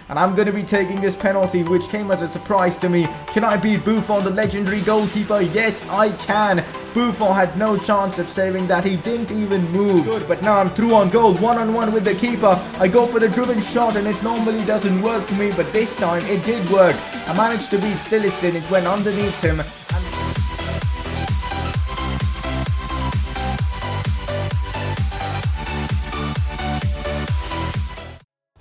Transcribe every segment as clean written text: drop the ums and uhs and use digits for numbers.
and I'm going to be taking this penalty, which came as a surprise to me. Can I beat Buffon, the legendary goalkeeper? Yes, I can. Buffon had no chance of saving that. He didn't even move. Good, but now I'm through on goal, one-on-one with the keeper. I go for the driven shot, and it normally doesn't work for me, but this time it did work. I managed to beat Silicin. It went underneath him.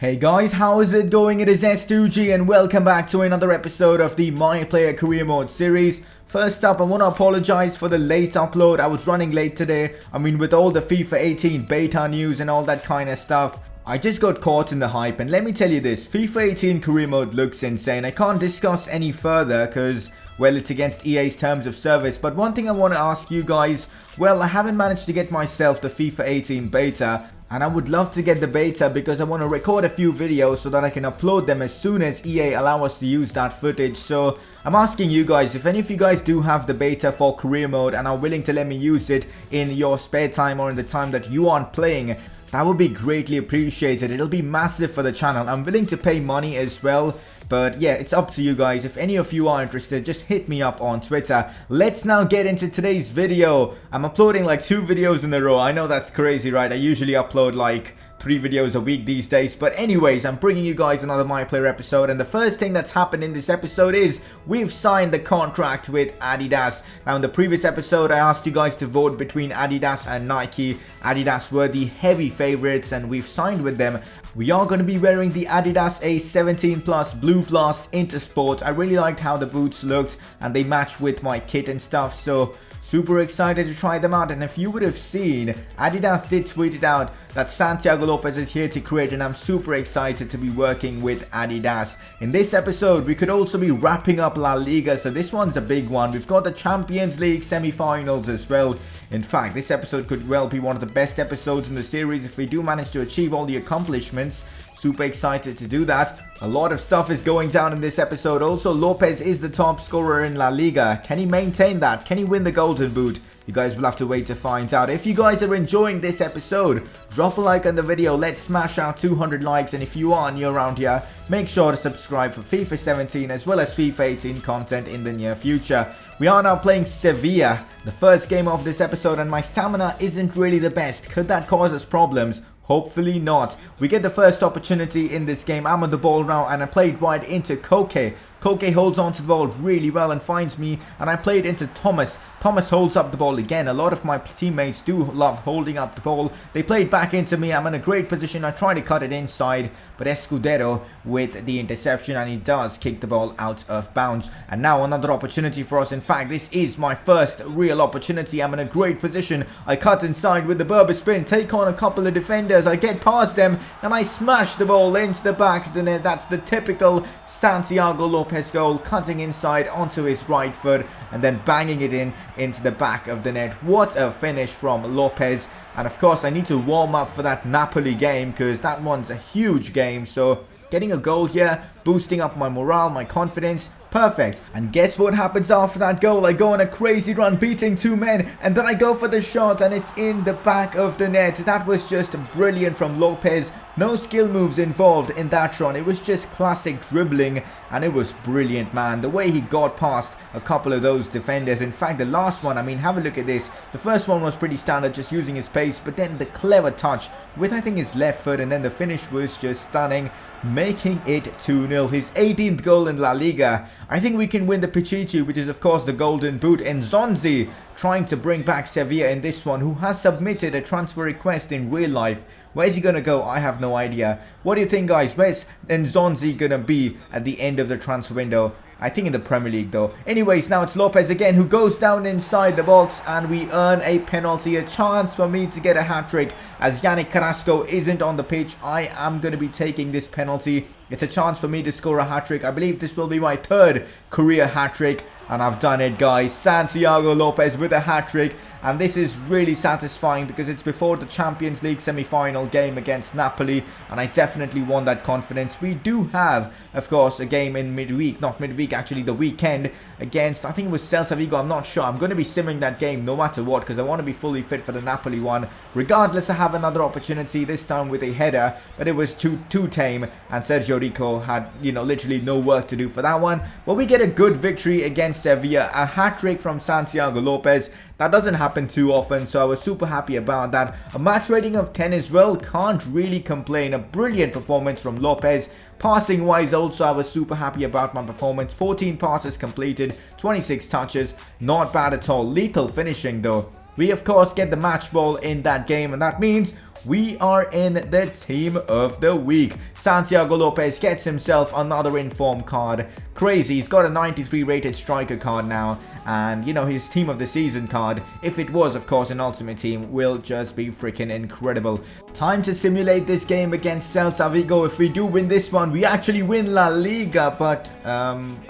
Hey guys, how is it going? It is S2G and welcome back to another episode of the My Player Career Mode series. First up, I want to apologize for the late upload. I was running late today. With all the FIFA 18 beta news and all that kind of stuff. I just got caught in the hype, and let me tell you this, FIFA 18 Career Mode looks insane. I can't discuss any further because, well, it's against EA's terms of service. But one thing I want to ask you guys, well, I haven't managed to get myself the FIFA 18 beta. And I would love to get the beta because I want to record a few videos so that I can upload them as soon as EA allow us to use that footage. So I'm asking you guys, if any of you guys do have the beta for career mode and are willing to let me use it in your spare time or in the time that you aren't playing, that would be greatly appreciated. It'll be massive for the channel. I'm willing to pay money as well. But yeah, it's up to you guys. If any of you are interested, just hit me up on Twitter. Let's now get into today's video. I'm uploading like 2 videos in a row. I know that's crazy, right? I usually upload like 3 videos a week these days. But anyways, I'm bringing you guys another My Player episode. And the first thing that's happened in this episode is we've signed the contract with Adidas. Now, in the previous episode, I asked you guys to vote between Adidas and Nike. Adidas were the heavy favorites and we've signed with them. We are going to be wearing the Adidas A17 Plus Blue Blast Intersport. I really liked how the boots looked and they match with my kit and stuff. So super excited to try them out. And if you would have seen, Adidas did tweet it out that Santiago Lopez is here to create, and I'm super excited to be working with Adidas. In this episode, we could also be wrapping up La Liga, so this one's a big one. We've got the Champions League semi-finals as well. In fact, this episode could well be one of the best episodes in the series if we do manage to achieve all the accomplishments. Super excited to do that. A lot of stuff is going down in this episode. Also, Lopez is the top scorer in La Liga. Can he maintain that? Can he win the Golden Boot? You guys will have to wait to find out. If you guys are enjoying this episode, drop a like on the video. Let's smash out 200 likes. And if you are new around here, make sure to subscribe for FIFA 17 as well as FIFA 18 content in the near future. We are now playing Sevilla, the first game of this episode, and my stamina isn't really the best. Could that cause us problems? Hopefully not. We get the first opportunity in this game. I'm on the ball now and I played wide into Koke. Koke holds on to the ball really well and finds me, and I played into Thomas. Thomas holds up the ball again. A lot of my teammates do love holding up the ball. They played back into me. I'm in a great position. I try to cut it inside, but Escudero with the interception, and he does kick the ball out of bounds. And now another opportunity for us. In fact, this is my first real opportunity. I'm in a great position. I cut inside with the Berber spin, take on a couple of defenders. I get past them and I smash the ball into the back of the net. That's the typical Santiago Lopez goal, cutting inside onto his right foot and then banging it into the back of the net. What a finish from Lopez. And of course, I need to warm up for that Napoli game because that one's a huge game. So getting a goal here, boosting up my morale, my confidence. Perfect. And guess what happens after that goal? I go on a crazy run, beating 2 men, and then I go for the shot and it's in the back of the net. That was just brilliant from Lopez. No skill moves involved in that run. It was just classic dribbling and it was brilliant, man. The way he got past a couple of those defenders. In fact, the last one, have a look at this. The first one was pretty standard, just using his pace, but then the clever touch with, I think, his left foot, and then the finish was just stunning, making it 2-0. His 18th goal in La Liga. I think we can win the Pichichi, which is of course the Golden Boot. And Zonzi trying to bring back Sevilla in this one, who has submitted a transfer request in real life. Where's he gonna go? I have no idea. What do you think, guys? Where's Nzonzi gonna be at the end of the transfer window? I think in the Premier League though. Anyways, now it's Lopez again who goes down inside the box and we earn a penalty. A chance for me to get a hat-trick as Yannick Carrasco isn't on the pitch. I am going to be taking this penalty. It's a chance for me to score a hat-trick. I believe this will be my 3rd career hat-trick. And I've done it, guys. Santiago Lopez with a hat-trick. And this is really satisfying because it's before the Champions League semi-final game against Napoli. And I definitely want that confidence. We do have, of course, a game in midweek. Not midweek, actually the weekend. Against, I think it was Celta Vigo. I'm not sure. I'm going to be simming that game no matter what, because I want to be fully fit for the Napoli one. Regardless, I have another opportunity. This time with a header. But it was too tame. And Sergio Puerto Rico had, literally no work to do for that one. But we get a good victory against Sevilla, a hat-trick from Santiago Lopez. That doesn't happen too often, so I was super happy about that. A match rating of 10 as well, can't really complain. A brilliant performance from Lopez. Passing wise also, I was super happy about my performance. 14 passes completed, 26 touches, not bad at all. Lethal finishing though. We of course get the match ball in that game, and that means we are in the team of the week. Santiago Lopez gets himself another inform card. Crazy, he's got a 93 rated striker card now, and his team of the season card, if it was of course an ultimate team, will just be freaking incredible. Time to simulate this game against Celta Vigo. If we do win this one, we actually win La Liga, but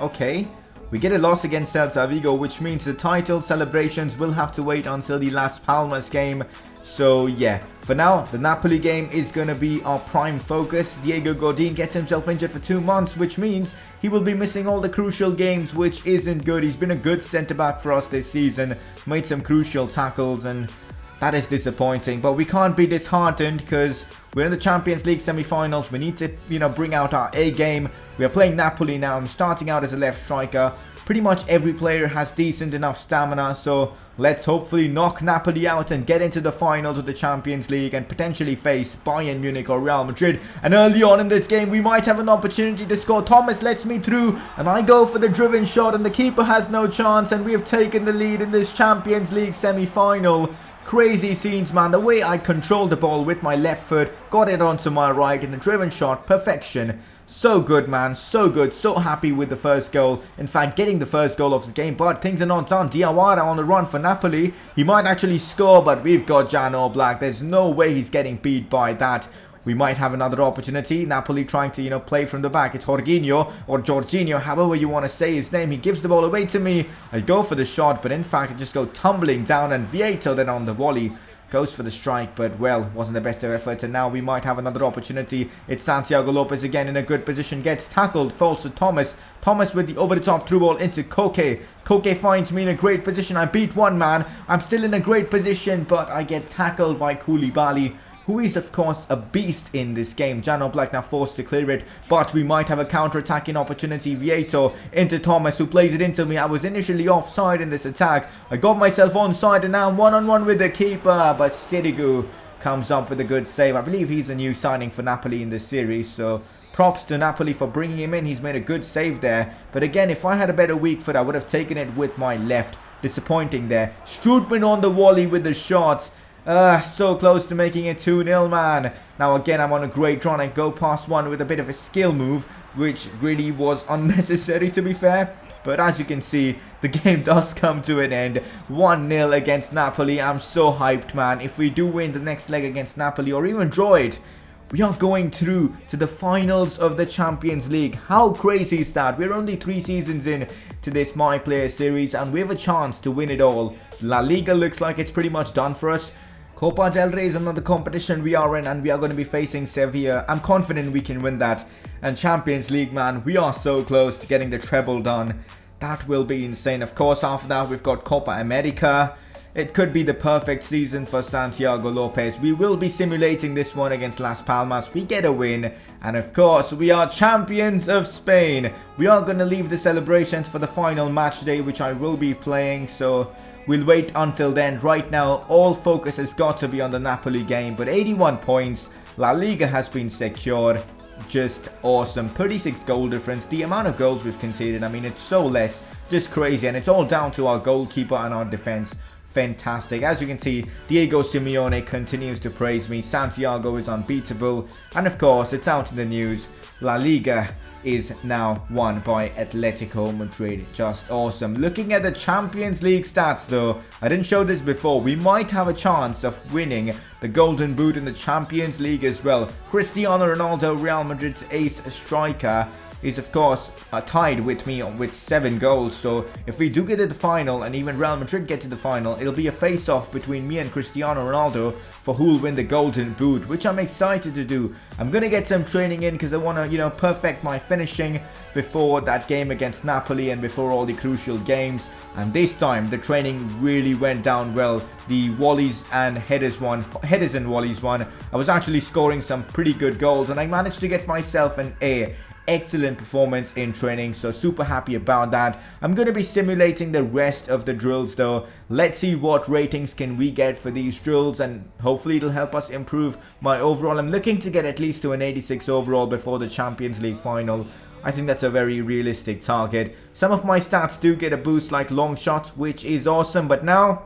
okay. We get a loss against Celta Vigo, which means the title celebrations will have to wait until the Las Palmas game. So yeah, for now, the Napoli game is going to be our prime focus. Diego Godin gets himself injured for 2 months, which means he will be missing all the crucial games, which isn't good. He's been a good centre-back for us this season, made some crucial tackles, and that is disappointing. But we can't be disheartened because we're in the Champions League semi-finals. We need to, bring out our A game. We are playing Napoli now. I'm starting out as a left striker. Pretty much every player has decent enough stamina, so let's hopefully knock Napoli out and get into the finals of the Champions League and potentially face Bayern Munich or Real Madrid. And early on in this game, we might have an opportunity to score. Thomas lets me through, and I go for the driven shot, and the keeper has no chance, and we have taken the lead in this Champions League semi-final. Crazy scenes, man. The way I controlled the ball with my left foot, got it onto my right in the driven shot, perfection. So good, man, so good, so happy with the first goal. In fact, getting the first goal of the game, but things are not done. Diawara on the run for Napoli. He might actually score, but we've got Jan Oblak. There's no way he's getting beat by that. We might have another opportunity. Napoli trying to, play from the back. It's Jorginho or Jorginho, however you want to say his name. He gives the ball away to me. I go for the shot, but in fact, I just go tumbling down, and Vieto then on the volley goes for the strike, but well, wasn't the best of efforts, and now we might have another opportunity. It's Santiago Lopez again in a good position, gets tackled, falls to Thomas. Thomas with the over-the-top through ball into Koke. Koke finds me in a great position. I beat one man. I'm still in a great position, but I get tackled by Koulibaly, who is of course a beast in this game. Jan Oblak now forced to clear it, but we might have a counter-attacking opportunity. Vieto into Thomas, who plays it into me. I was initially offside in this attack. I got myself onside, and now I'm one-on-one with the keeper, but Sirigu comes up with a good save. I believe he's a new signing for Napoli in this series, so props to Napoli for bringing him in. He's made a good save there, but again, if I had a better weak foot, I would have taken it with my left. Disappointing there. Strootman on the volley with the shot. So close to making it 2-0, man. Now again, I'm on a great run. I go past one with a bit of a skill move, which really was unnecessary, to be fair. But as you can see, the game does come to an end. 1-0 against Napoli. I'm so hyped, man. If we do win the next leg against Napoli, or even draw it, we are going through to the finals of the Champions League. How crazy is that? We're only 3 seasons in to this My Player series, and we have a chance to win it all. La Liga looks like it's pretty much done for us. Copa del Rey is another competition we are in, and we are going to be facing Sevilla. I'm confident we can win that. And Champions League, man, we are so close to getting the treble done. That will be insane. Of course, after that, we've got Copa America. It could be the perfect season for Santiago Lopez. We will be simulating this one against Las Palmas. We get a win. And of course, we are champions of Spain. We are going to leave the celebrations for the final match day, which I will be playing. So we'll wait until then. Right now, all focus has got to be on the Napoli game. But 81 points. La Liga has been secured. Just awesome. 36 goal difference. The amount of goals we've conceded, I mean, it's so less. Just crazy. And it's all down to our goalkeeper and our defense. Fantastic. As you can see, Diego Simeone continues to praise me. Santiago is unbeatable. And of course, it's out in the news. La Liga is now won by Atletico Madrid. Just awesome. Looking at the Champions League stats though, I didn't show this before. We might have a chance of winning the Golden Boot in the Champions League as well. Cristiano Ronaldo, Real Madrid's ace striker, is of course tied with me with 7 goals. So if we do get to the final and even Real Madrid get to the final, it'll be a face-off between me and Cristiano Ronaldo for who will win the Golden Boot, which I'm excited to do. I'm gonna get some training in because I want to, perfect my finishing before that game against Napoli and before all the crucial games. And this time the training really went down well. The volleys and headers and volleys one. I was actually scoring some pretty good goals and I managed to get myself an A. Excellent performance in training, so super happy about that. I'm going to be simulating the rest of the drills though. Let's see what ratings can we get for these drills, and hopefully it'll help us improve my overall. I'm looking to get at least to an 86 overall before the Champions League final. I think that's a very realistic target. Some of my stats do get a boost like long shots, which is awesome, but now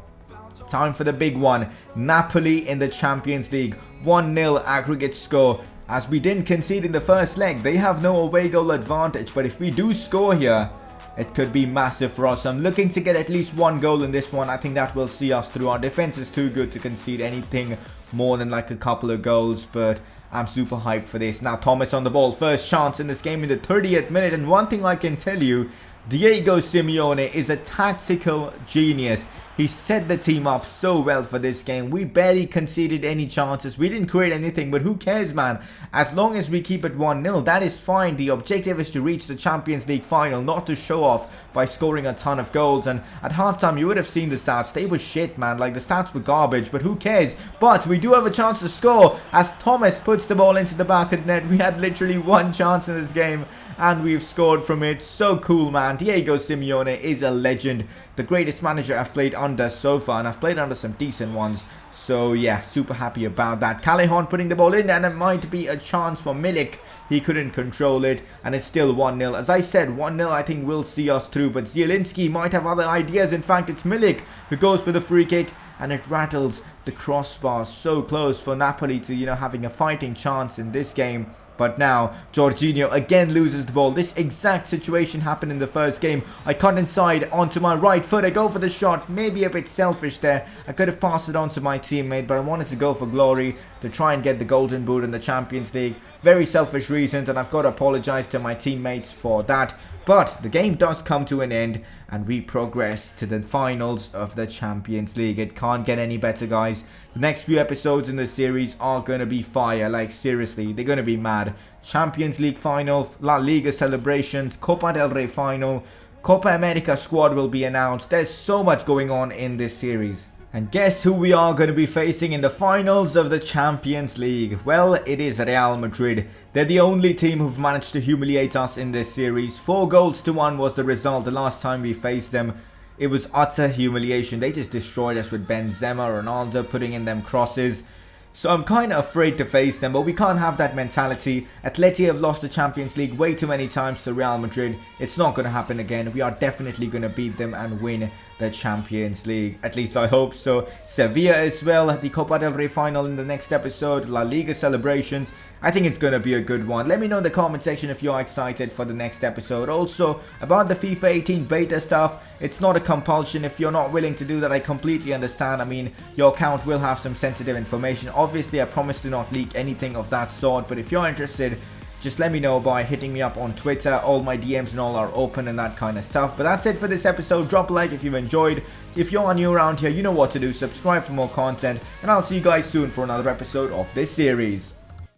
time for the big one. Napoli in the Champions League. 1-0 aggregate score. As we didn't concede in the first leg, they have no away goal advantage, but if we do score here, it could be massive for us. I'm looking to get at least 1 goal in this one. I think that will see us through. Our defense is too good to concede anything more than like a couple of goals, but I'm super hyped for this. Now Thomas on the ball, first chance in this game in the 30th minute, and one thing I can tell you, Diego Simeone is a tactical genius. He set the team up so well for this game. We barely conceded any chances. We didn't create anything, but who cares, man? As long as we keep it 1-0, that is fine. The objective is to reach the Champions League final, not to show off by scoring a ton of goals. And at halftime, you would have seen the stats. They were shit, man. Like, the stats were garbage, but who cares? But we do have a chance to score as Thomas puts the ball into the back of the net. We had literally 1 chance in this game, and we've scored from it. So cool, man. Diego Simeone is a legend. The greatest manager I've played under so far, and I've played under some decent ones. So yeah, super happy about that. Callejon putting the ball in, and it might be a chance for Milik. He couldn't control it, and it's still 1-0. As I said, 1-0 I think will see us through, but Zielinski might have other ideas. In fact, it's Milik who goes for the free kick, and it rattles the crossbar. So close for Napoli to, having a fighting chance in this game. But now, Jorginho again loses the ball. This exact situation happened in the first game. I cut inside onto my right foot. I go for the shot. Maybe a bit selfish there. I could have passed it on to my teammate, but I wanted to go for glory to try and get the Golden Boot in the Champions League. Very selfish reasons, and I've got to apologize to my teammates for that. But the game does come to an end, and we progress to the finals of the Champions League. It can't get any better, guys. The next few episodes in this series are going to be fire. Like, seriously, they're going to be mad. Champions League final, La Liga celebrations, Copa del Rey final, Copa America squad will be announced. There's so much going on in this series. And guess who we are going to be facing in the finals of the Champions League? Well, it is Real Madrid. They're the only team who've managed to humiliate us in this series. 4-1 was the result the last time we faced them. It was utter humiliation. They just destroyed us with Benzema, Ronaldo putting in them crosses. So I'm kind of afraid to face them, but we can't have that mentality. Atleti have lost the Champions League way too many times to Real Madrid. It's not going to happen again. We are definitely going to beat them and win the Champions League. At least I hope so. Sevilla as well. The Copa del Rey final in the next episode. La Liga celebrations. I think it's going to be a good one. Let me know in the comment section if you're excited for the next episode. Also, about the FIFA 18 beta stuff, it's not a compulsion. If you're not willing to do that, I completely understand. I mean, your account will have some sensitive information. Obviously, I promise to not leak anything of that sort. But if you're interested, just let me know by hitting me up on Twitter. All my DMs and all are open and that kind of stuff. But that's it for this episode. Drop a like if you've enjoyed. If you're new around here, you know what to do. Subscribe for more content. And I'll see you guys soon for another episode of this series.